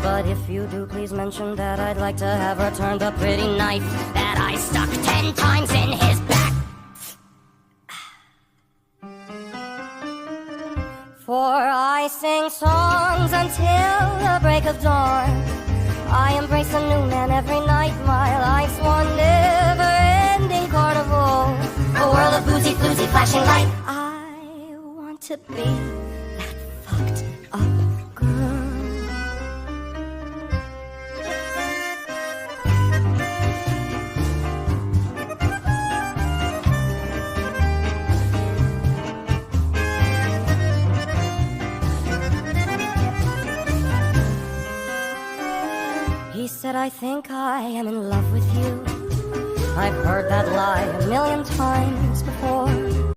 But if you do, please mention that I'd like to have returned the pretty knife that I stuck 10 times in his back. For I sing songs until the break of dawn. I embrace a new man every night. My life's one never-ending carnival. A world of boozy, floozy, flashing light. I want to be that fucked up girl. He said, I think I am in love with you. I've heard that lie a million times before.